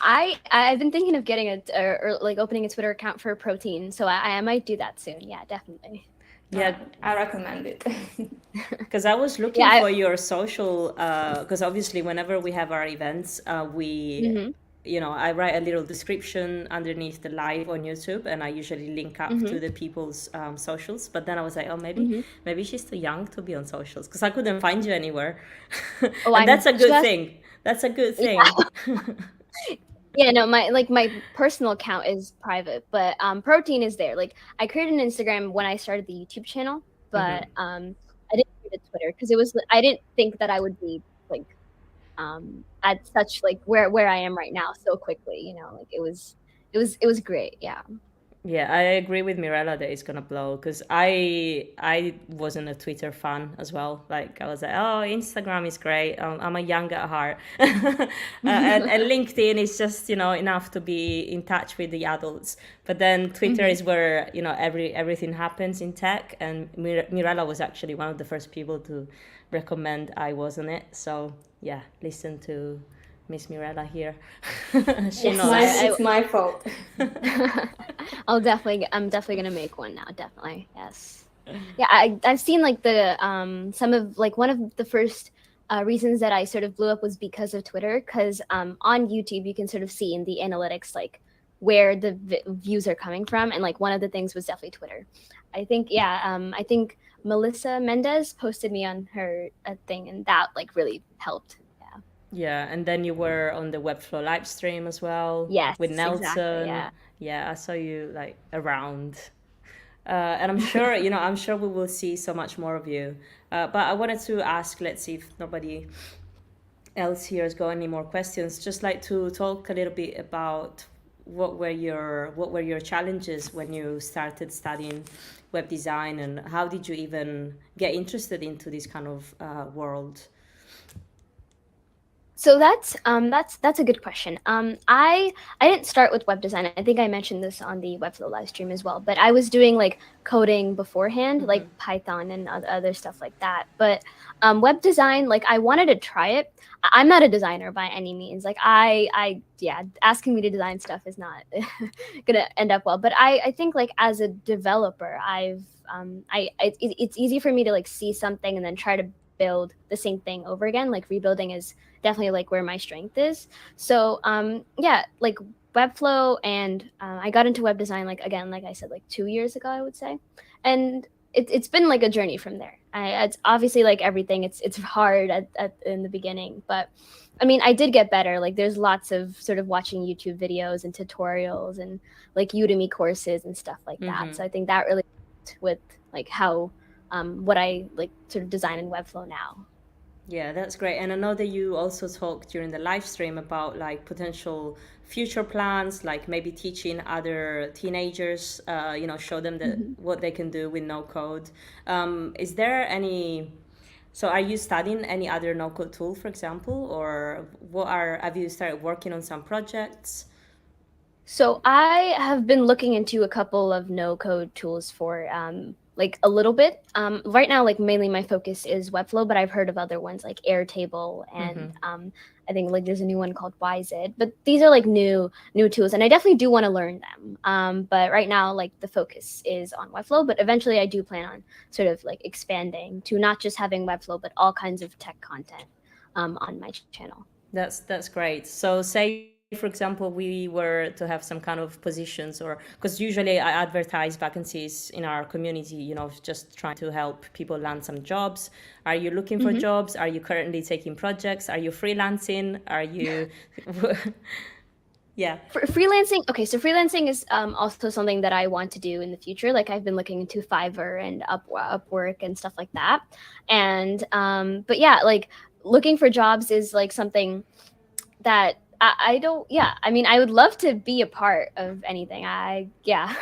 I've been thinking of getting or like opening a Twitter account for Protein, so I might do that soon. Yeah, definitely. Yeah, I recommend it. because I was looking Yeah, for your social, because obviously whenever we have our events, Mhm. I write a little description underneath the live on YouTube, and I usually link up to the people's socials. But then I was like, oh, maybe she's too young to be on socials, because I couldn't find you anywhere, Oh, and that's I'm a good just thing. That's a good yeah. thing. Yeah, no, my personal account is private, but Protein is there. Like I created an Instagram when I started the YouTube channel, but I didn't create a Twitter because I didn't think that I would be like at such like where I am right now so quickly, like it was great. Yeah. Yeah, I agree with Mirella that it's gonna blow, because I wasn't a Twitter fan as well. Like I was like, oh, Instagram is great. I'm a young at heart, and LinkedIn is just enough to be in touch with the adults. But then Twitter is where everything happens in tech, and Mirella was actually one of the first people to recommend I was on it. So yeah, listen to Miss Mirella here. She Yes, knows. It's my fault. I'm definitely gonna make one now. Definitely, yes. Yeah, I've seen like the some of like one of the first reasons that I sort of blew up was because of Twitter. Because on YouTube you can sort of see in the analytics like where the views are coming from, and like one of the things was definitely Twitter. I think Melissa Mendez posted me on her thing, and that like really helped. Yeah. Yeah, and then you were on the Webflow live stream as well Yes, with exactly. Nelson. Yeah. Yeah, I saw you like around. And I'm sure, I'm sure we will see so much more of you. But I wanted to ask, let's see if nobody else here has got any more questions. Just like to talk a little bit about what were your challenges when you started studying web design, and how did you even get interested into this kind of world? So that's a good question. I didn't start with web design. I think I mentioned this on the Webflow live stream as well. But I was doing like coding beforehand, like Python and other stuff like that. But web design, like I wanted to try it. I'm not a designer by any means. Like yeah, asking me to design stuff is not gonna end up well. But I think like as a developer, it's easy for me to like see something and then try to build the same thing over again. Like rebuilding is definitely like where my strength is. So yeah, like Webflow, and I got into web design like again, like I said, like 2 years ago, I would say, and it's been like a journey from there. It's obviously like everything. It's hard in the beginning, but I mean, I did get better. Like there's lots of sort of watching YouTube videos and tutorials and like Udemy courses and stuff like that. So I think that really helped with like how what I like sort of design in Webflow now. Yeah, that's great. And I know that you also talked during the live stream about like potential future plans, like maybe teaching other teenagers, show them that what they can do with no code. Is there any, so are you studying any other no code tool, for example, or have you started working on some projects? So I have been looking into a couple of no code tools for like a little bit. Right now, like mainly my focus is Webflow, but I've heard of other ones like Airtable, and I think like there's a new one called YZ. But these are like new tools, and I definitely do want to learn them. But right now, like the focus is on Webflow. But eventually, I do plan on sort of like expanding to not just having Webflow, but all kinds of tech content on my channel. That's great. So say, for example, we were to have some kind of positions, or because usually I advertise vacancies in our community, just trying to help people land some jobs. Are you looking for jobs? Are you currently taking projects? Are you freelancing? Are you yeah. For freelancing, okay, so freelancing is also something that I want to do in the future. Like I've been looking into Fiverr and Upwork and stuff like that. And but yeah, like looking for jobs is like something that I don't, yeah, I mean, I would love to be a part of anything. Yeah,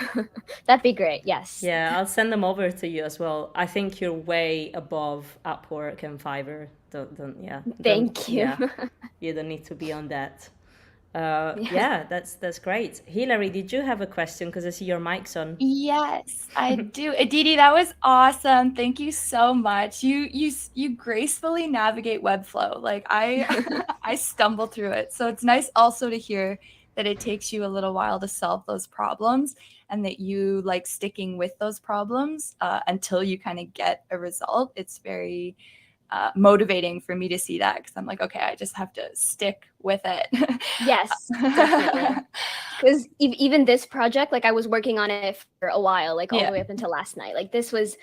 that'd be great. Yes. Yeah, I'll send them over to you as well. I think you're way above Upwork and Fiverr. Thank you. Yeah, you don't need to be on that. Yeah, that's great. Hilary, did you have a question? Because I see your mic's on. Yes, I do. Aditi, that was awesome. Thank you so much. You gracefully navigate Webflow. Like I I stumble through it. So it's nice also to hear that it takes you a little while to solve those problems, and that you like sticking with those problems until you kind of get a result. It's very motivating for me to see that, because I'm like, okay, I just have to stick with it. Yes, definitely. Because even this project, like I was working on it for a while, like all the way up until last night. Like this was,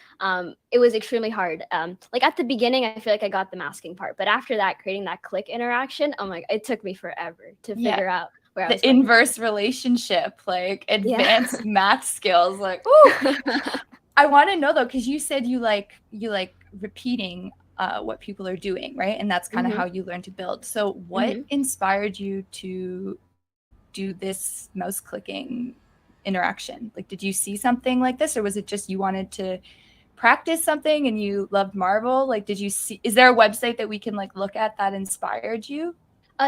it was extremely hard. Like at the beginning, I feel like I got the masking part, but after that, creating that click interaction, oh my, it took me forever to figure out where I was the inverse relationship, like advanced math skills. Like, ooh. I want to know though, because you said you like repeating what people are doing, right? And that's kind of how you learn to build. So what inspired you to do this mouse clicking interaction? Like, did you see something like this, or was it just you wanted to practice something and you loved Marvel? Like, did you see, is there a website that we can like look at that inspired you?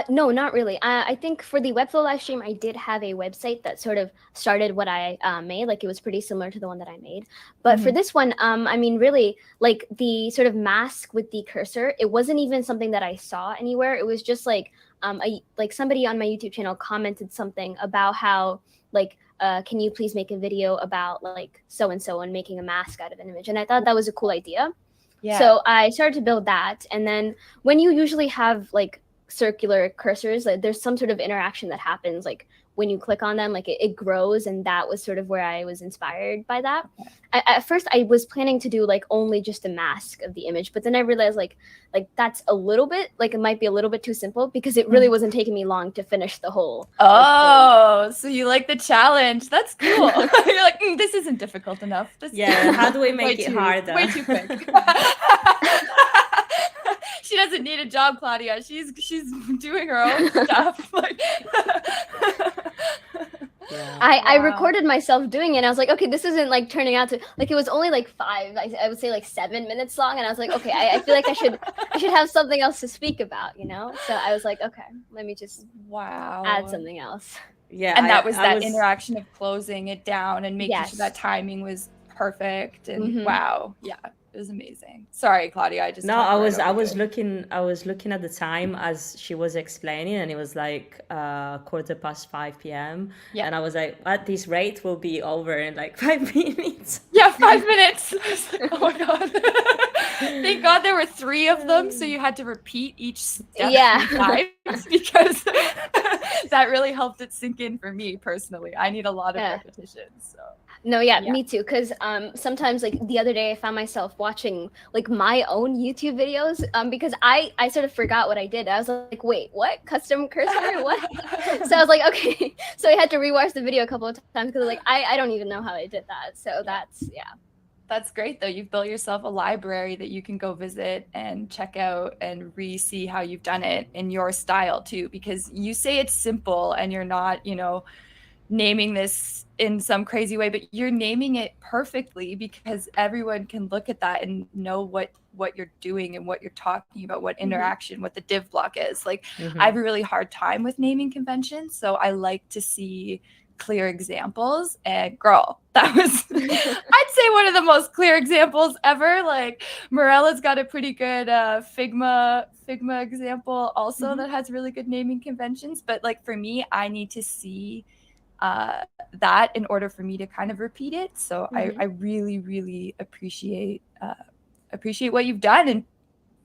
No, not really. I think for the Webflow live stream, I did have a website that sort of started what I made. Like it was pretty similar to the one that I made. But for this one, I mean, really, like the sort of mask with the cursor, it wasn't even something that I saw anywhere. It was just like like somebody on my YouTube channel commented something about how like, can you please make a video about like so-and-so and making a mask out of an image? And I thought that was a cool idea. Yeah. So I started to build that. And then when you usually have like circular cursors, like there's some sort of interaction that happens like when you click on them, like it grows, and that was sort of where I was inspired by that. At first I was planning to do like only just a mask of the image, but then I realized like that's a little bit like it might be a little bit too simple, because it really wasn't taking me long to finish the whole so you like the challenge. That's cool. You're like, this isn't difficult enough. How do we make it harder? Way too quick. She doesn't need a job, Claudia. She's doing her own stuff. Like, I recorded myself doing it, and I was like, okay, this isn't like turning out to like, it was only like I would say like 7 minutes long, and I was like, okay, I feel like I should have something else to speak about, you know? So I was like, okay, let me just add something else. Yeah, and that was interaction of closing it down and making sure that timing was perfect. And wow, it was amazing. Sorry, Claudia. I was looking at the time as she was explaining, and it was like 5:15 p.m. And I was like, at this rate, we'll be over in like 5 minutes. Yeah, 5 minutes. Oh my god! Thank God there were 3 of them, so you had to repeat each step 5 times, because that really helped it sink in for me personally. I need a lot of repetition. So. No, me too. Because sometimes, like the other day, I found myself watching like my own YouTube videos because I sort of forgot what I did. I was like, wait, what? Custom cursor? What? So I was like, okay. So I had to rewatch the video a couple of times because like I don't even know how I did that. So that's great though. You've built yourself a library that you can go visit and check out and re-see how you've done it in your style too. Because you say it's simple and you're not, naming this in some crazy way, but you're naming it perfectly, because everyone can look at that and know what you're doing and what you're talking about, what interaction, what the div block is. Like I have a really hard time with naming conventions, so I like to see clear examples. And girl, that was I'd say one of the most clear examples ever. Like Morella's got a pretty good Figma example also that has really good naming conventions, but like for me, I need to see that in order for me to kind of repeat it. So I really, really appreciate what you've done and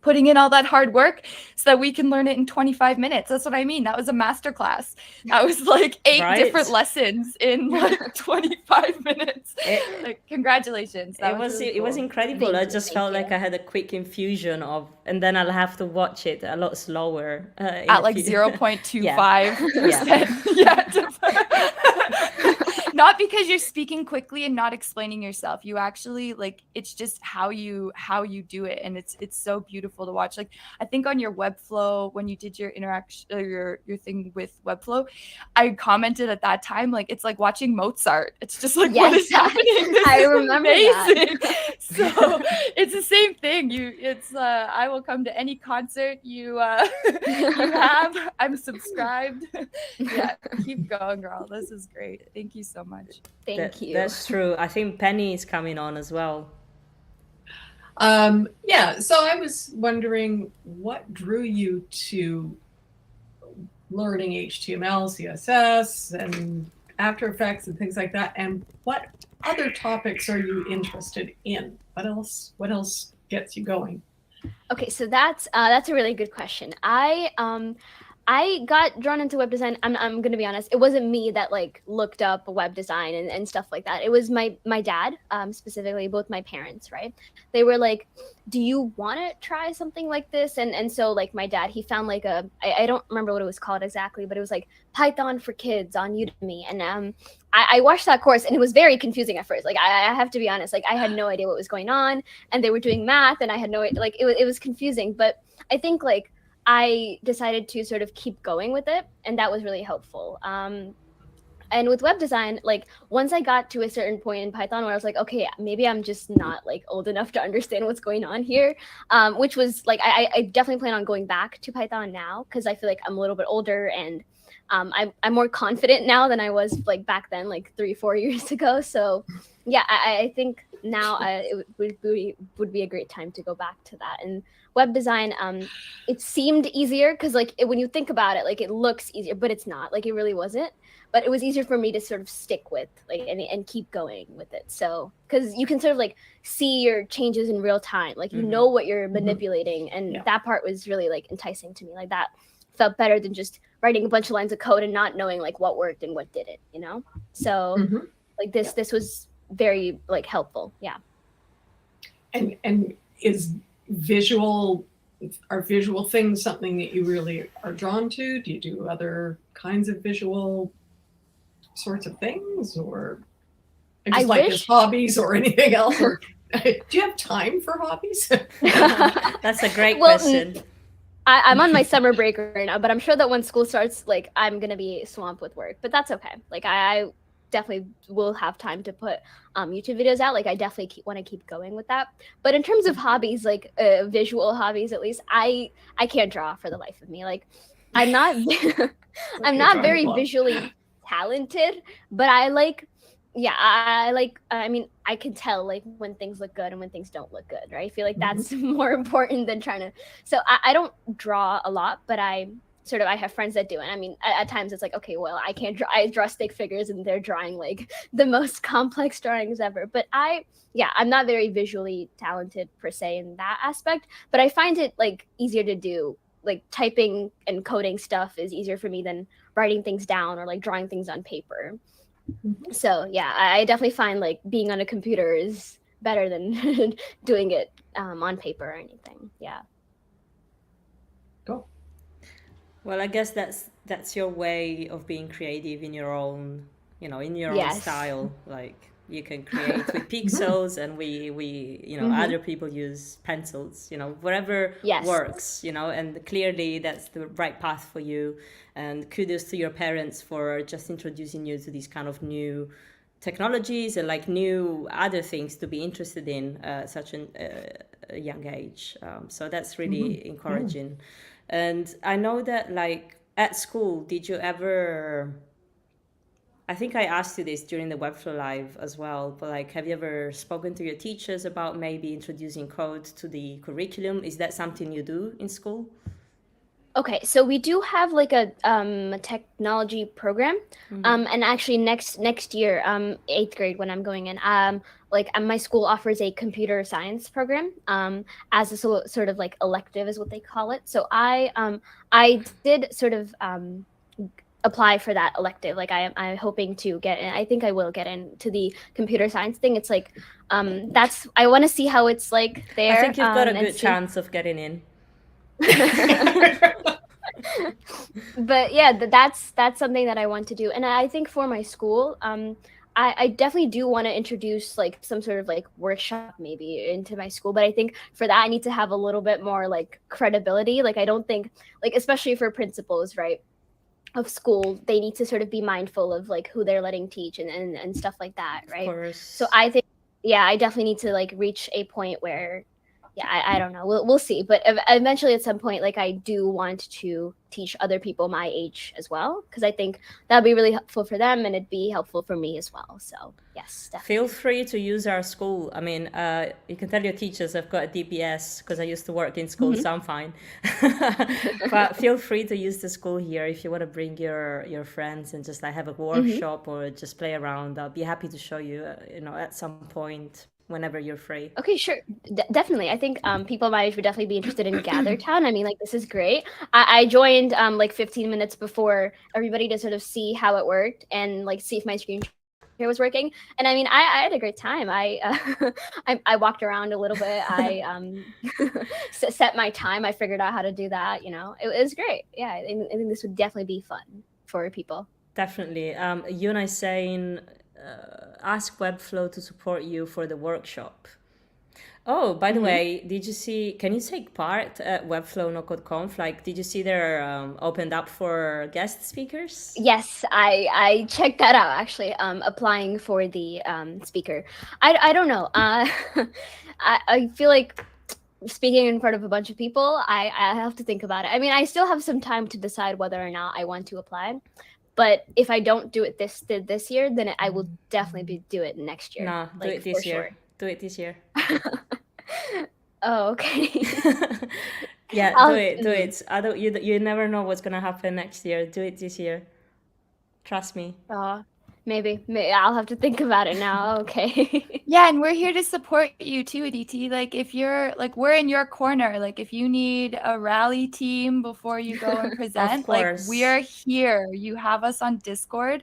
putting in all that hard work so that we can learn it in 25 minutes. That's what I mean. That was a masterclass. That was like 8 different lessons in like 25 minutes. Like, congratulations. It was incredible. I just felt like I had a quick infusion and then I'll have to watch it a lot slower. At like 0.25%. Not because you're speaking quickly and not explaining yourself. You actually like, it's just how you do it, and it's so beautiful to watch. Like I think on your Webflow, when you did your interaction, your thing with Webflow, I commented at that time like it's like watching Mozart. It's just like what is happening? This I remember amazing. So it's the same thing. I will come to any concert you have. I'm subscribed. Yeah, keep going, girl. This is great. Thank you so much. Thank you. That's true. I think Penny is coming on as well. So I was wondering what drew you to learning HTML, CSS, and After Effects and things like that? And what other topics are you interested in? What else gets you going? Okay, so that's a really good question. I got drawn into web design. I'm gonna be honest. It wasn't me that like looked up web design and stuff like that. It was my dad, specifically both my parents, right? They were like, "Do you want to try something like this?" And so like my dad, he found like I don't remember what it was called exactly, but it was like Python for Kids on Udemy, and I watched that course and it was very confusing at first. Like I have to be honest, like I had no idea what was going on, and they were doing math, and I had no like it was confusing. But I think like I decided to sort of keep going with it, and that was really helpful. And with web design, like once I got to a certain point in Python where I was like, okay, maybe I'm just not like old enough to understand what's going on here, which was like I definitely plan on going back to Python now because I feel like I'm a little bit older and I'm more confident now than I was like back then, like 3-4 years ago. So yeah, I think now it would be a great time to go back to that. And web design, it seemed easier because like when you think about it, like it looks easier, but it's not. Like it really wasn't. But it was easier for me to sort of stick with like and keep going with it. So because you can sort of like see your changes in real time, like you know what you're manipulating, and that part was really like enticing to me. Like that felt better than just writing a bunch of lines of code and not knowing like what worked and what didn't, you know? So like this was very like helpful. Yeah. And are visual things something that you really are drawn to? Do you do other kinds of visual sorts of things, or just like as hobbies or anything else? Or do you have time for hobbies? That's a great question. I'm on my summer break right now, but I'm sure that when school starts, like I'm gonna be swamped with work. But that's okay. Like I definitely will have time to put YouTube videos out. Like I definitely want to keep going with that. But in terms of hobbies, like visual hobbies, at least I can't draw for the life of me. Like I'm not I'm not very visually talented, but I like I mean I can tell like when things look good and when things don't look good, right? I feel like that's more important than trying to. So I don't draw a lot, but I have friends that do. And I mean, at times it's like, okay, well, I can't draw. I draw stick figures and they're drawing like the most complex drawings ever. But I'm not very visually talented per se in that aspect, but I find it like easier to do. Like typing and coding stuff is easier for me than writing things down or like drawing things on paper. So yeah, I definitely find like being on a computer is better than doing it on paper or anything. Yeah. Cool. Well, I guess that's your way of being creative in your own, in your own style. Like you can create with pixels, and we other people use pencils. Whatever works. And clearly that's the right path for you. And kudos to your parents for just introducing you to these kind of new technologies and like new other things to be interested in at such a young age. So that's really encouraging. And I know that like at school, did you ever, I think I asked you this during the Webflow Live as well, but like, have you ever spoken to your teachers about maybe introducing code to the curriculum? Is that something you do in school? Okay, so we do have like a technology program, and actually next year, 8th grade when I'm going in, my school offers a computer science program as a sort of like elective is what they call it. So I did sort of apply for that elective. Like I'm hoping to get in. I think I will get into the computer science thing. It's like I want to see how it's like there. I think you've got a good chance of getting in. But yeah, that's something that I want to do. And I think for my school, I definitely do want to introduce like some sort of like workshop maybe into my school. But I think for that I need to have a little bit more like credibility. Like I don't think like, especially for principals, right, of school, they need to sort of be mindful of like who they're letting teach and stuff like that, right? Of course. So I think I definitely need to like reach a point where yeah, I don't know. We'll see. But eventually, at some point, like I do want to teach other people my age as well, because I think that'd be really helpful for them, and it'd be helpful for me as well. So yes, definitely. Feel free to use our school. I mean, you can tell your teachers I've got a DBS because I used to work in school, so I'm fine. But feel free to use the school here if you want to bring your friends and just like have a workshop or just play around. I'll be happy to show you, at some point whenever you're free. Okay, sure. Definitely. I think people my age would definitely be interested in GatherTown. I mean, like, this is great. I joined like 15 minutes before everybody to sort of see how it worked and like see if my screen share was working. And I mean, I had a great time. I walked around a little bit. I set my time. I figured out how to do that. It was great. Yeah, I think this would definitely be fun for people. Definitely. Yuna is saying, ask Webflow to support you for the workshop. Oh, by the way, can you take part at Webflow No Code Conf? Like, did you see they're opened up for guest speakers? Yes, I checked that out actually. Applying for the speaker. I don't know. I feel like speaking in front of a bunch of people, I have to think about it. I mean, I still have some time to decide whether or not I want to apply. But if I don't do it this year, then I will definitely do it next year. No, do it this year. Sure. Do it this year. Oh, okay. Yeah, do it. You never know what's gonna happen next year. Do it this year. Trust me. Maybe I'll have to think about it now. Okay. Yeah, and we're here to support you too, Aditi. Like, if you're like, we're in your corner. Like, if you need a rally team before you go and present, like, we're here. You have us on Discord.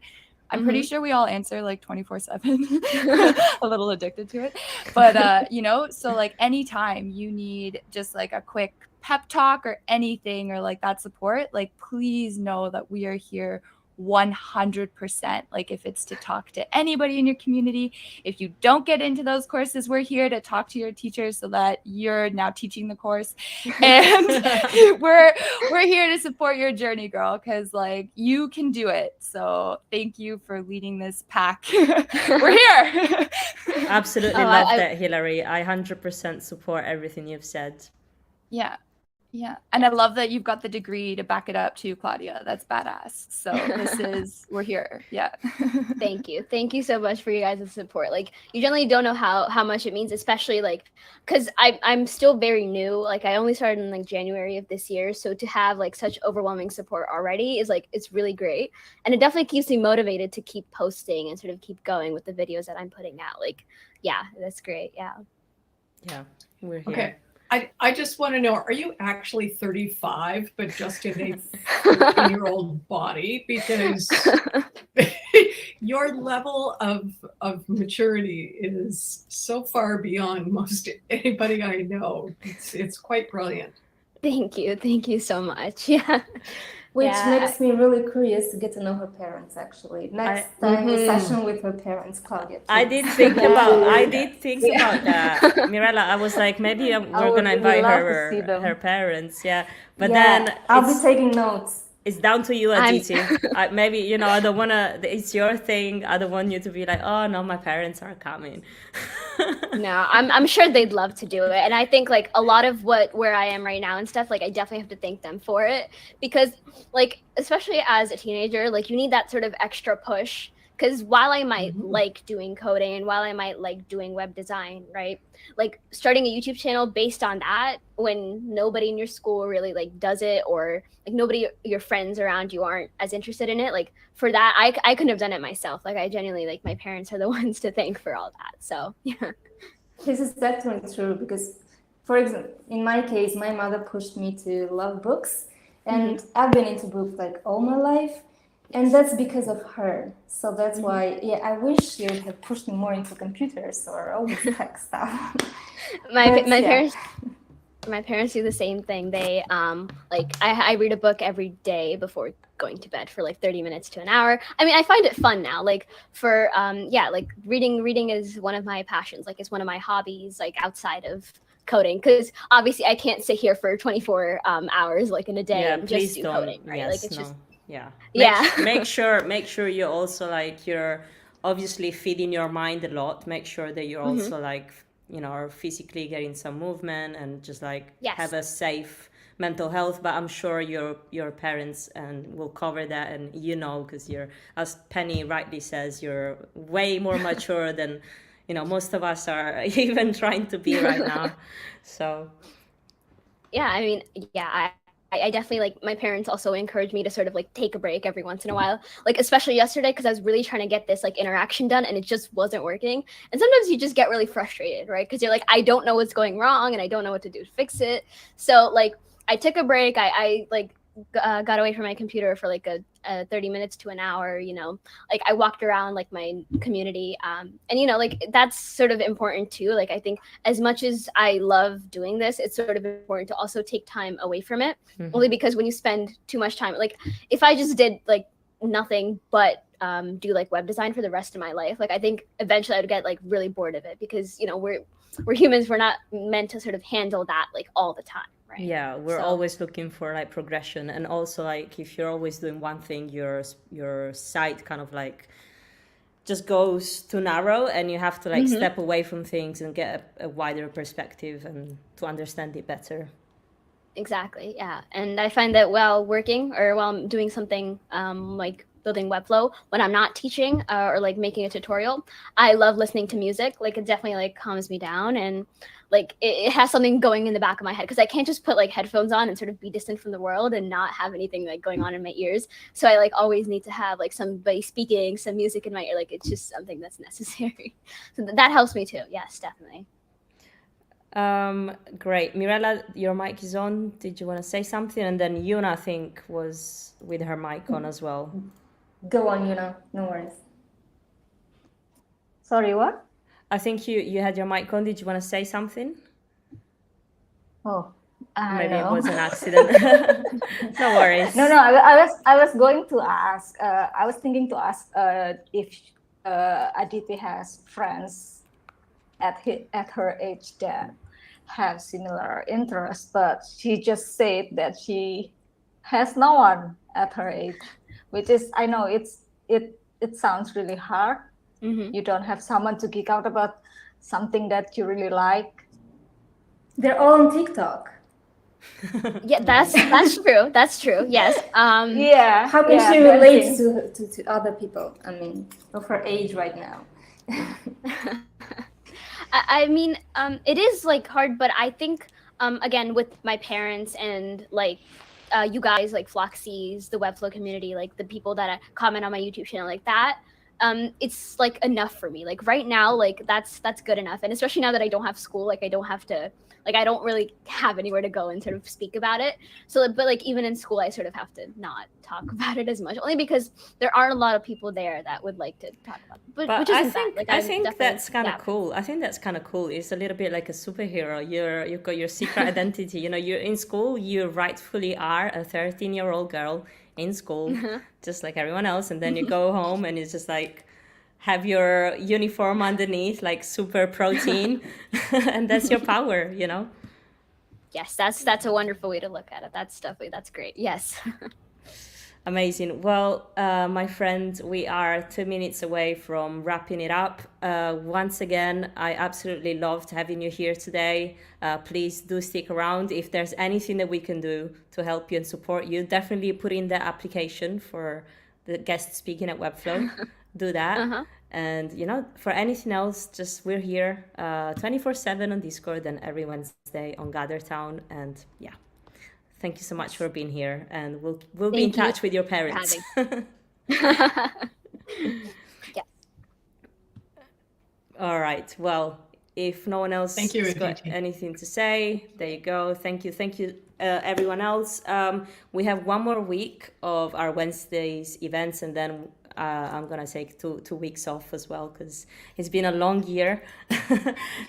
I'm pretty sure we all answer like 24/7. A little addicted to it, but so like anytime you need just like a quick pep talk or anything or like that support, like please know that we are here 100%. Like, if it's to talk to anybody in your community, if you don't get into those courses, we're here to talk to your teachers so that you're now teaching the course, and we're here to support your journey, girl, because like you can do it. So thank you for leading this pack. We're here. Absolutely love that, Hillary. I 100% support everything you've said. Yeah. And I love that you've got the degree to back it up too, Claudia. That's badass. So we're here. Yeah. Thank you. Thank you so much for you guys' support. Like, you generally don't know how much it means, especially like, because I'm still very new. Like, I only started in like January of this year. So to have like such overwhelming support already is like, it's really great. And it definitely keeps me motivated to keep posting and sort of keep going with the videos that I'm putting out. Like, yeah, that's great. Yeah. Yeah, we're here. Okay. I just want to know, are you actually 35, but just in a 13-year-old body? Because your level of maturity is so far beyond most anybody I know. It's quite brilliant. Thank you. Thank you so much. Yeah. Which makes me really curious to get to know her parents, actually. Next time, a session with her parents, Claudia. Please. I did think about that. Mirella, I was like, maybe we're going to invite her parents. Yeah. But then I'll be taking notes. It's down to you, Aditi. Maybe, I don't want to, it's your thing. I don't want you to be like, oh, no, my parents are coming. No, I'm sure they'd love to do it. And I think like a lot of where I am right now and stuff, like I definitely have to thank them for it, because like, especially as a teenager, like you need that sort of extra push. Because while I might like doing coding and while I might like doing web design, right? Like starting a YouTube channel based on that, when nobody in your school really like does it, or like nobody, your friends around you aren't as interested in it. Like for that, I couldn't have done it myself. Like I genuinely, like my parents are the ones to thank for all that. So yeah. This is definitely true because, for example, in my case, my mother pushed me to love books, and I've been into books like all my life. And that's because of her. So that's why, I wish she would have pushed me more into computers or all this tech stuff. My parents do the same thing. They like I read a book every day before going to bed for like 30 minutes to an hour. I mean, I find it fun now. Like for like reading is one of my passions. Like it's one of my hobbies, like outside of coding, because obviously I can't sit here for 24 hours like in a day and just do coding, right? Yes, like it's just make sure you also like you're obviously feeding your mind a lot. Make sure that you're also like or physically getting some movement and just like Yes. have a safe mental health. But I'm sure your parents and will cover that, and because you're, as Penny rightly says, you're way more mature than most of us are even trying to be right now. So yeah, I mean, yeah, I definitely, like, my parents also encouraged me to sort of like take a break every once in a while, like especially yesterday, because I was really trying to get this like interaction done and it just wasn't working. And sometimes you just get really frustrated, right? Because you're like, I don't know what's going wrong and I don't know what to do to fix it. So like I took a break. I like got away from my computer for like a 30 minutes to an hour, like I walked around like my community, and like that's sort of important too. Like I think as much as I love doing this, it's sort of important to also take time away from it, only because when you spend too much time, like if I just did like nothing but do like web design for the rest of my life, like I think eventually I'd get like really bored of it, because we're humans, we're not meant to sort of handle that like all the time. Right. Yeah, we're always looking for like progression, and also like if you're always doing one thing, your sight kind of like just goes too narrow, and you have to like step away from things and get a wider perspective and to understand it better. Exactly. Yeah, and I find that while working or while I'm doing something like building Webflow, when I'm not teaching or like making a tutorial, I love listening to music. Like it definitely like calms me down, and like it has something going in the back of my head, because I can't just put like headphones on and sort of be distant from the world and not have anything like going on in my ears. So I like always need to have like somebody speaking, some music in my ear. Like it's just something that's necessary. So that helps me too. Yes, definitely. Great. Mirella, your mic is on. Did you want to say something? And then Yuna, I think, was with her mic on as well. Go on, Yuna. No worries. Sorry, what? I think you had your mic on. Did you want to say something? Oh, maybe no. It was an accident. No worries. No. I was going to ask. I was thinking to ask if Aditi has friends at her age that have similar interests, but she just said that she has no one at her age, which is, I know it sounds really hard. You don't have someone to geek out about something that you really like. They're all on TikTok. Yeah, that's true. That's true. Yes. Yeah. How can she relate to other people? I mean, of her age right now. I mean, it is like hard, but I think again, with my parents and like you guys, like Floxies, the Webflow community, like the people that comment on my YouTube channel, like that, it's like enough for me. Like right now, like that's good enough. And especially now that I don't have school, like I don't have to, like I don't really have anywhere to go and sort of speak about it. So, but like even in school, I sort of have to not talk about it as much, only because there aren't a lot of people there that would like to talk about it. But which isn't bad. Like, I think that's kind of cool. I think that's kind of cool. It's a little bit like a superhero. You've got your secret identity. You're in school. You rightfully are a 13-year-old girl in school, just like everyone else. And then you go home and it's just like, have your uniform underneath, like super protein, and that's your power, Yes, that's a wonderful way to look at it. That's great. Yes. Amazing. Well, my friend, we are 2 minutes away from wrapping it up. Once again, I absolutely loved having you here today. Please do stick around. If there's anything that we can do to help you and support you, definitely put in the application for the guest speaking at Webflow. Do that. And for anything else, just we're here 24/7 on Discord and every Wednesday on GatherTown. And yeah, thank you so much for being here, and we'll be in touch with your parents. Yeah. All right, well, if no one else has got anything to say, there you go. Thank you everyone else. We have one more week of our Wednesdays events, and then I'm gonna take two weeks off as well, because it's been a long year.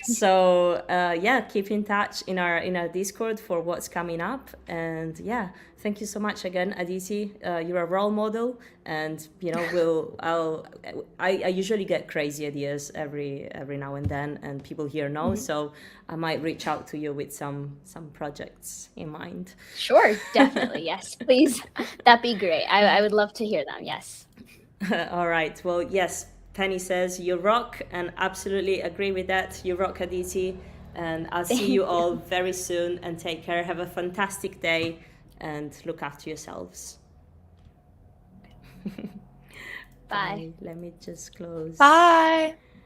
So yeah, keep in touch in our Discord for what's coming up. And yeah, thank you so much again, Aditi. You're a role model, and I usually get crazy ideas every now and then, and people here know. So I might reach out to you with some projects in mind. Sure, definitely. Yes, please. That'd be great. I would love to hear them. Yes. All right. Well, yes. Penny says, you rock, and absolutely agree with that. You rock, Aditi. And I'll see you all very soon, and take care. Have a fantastic day and look after yourselves. Bye. Let me just close. Bye.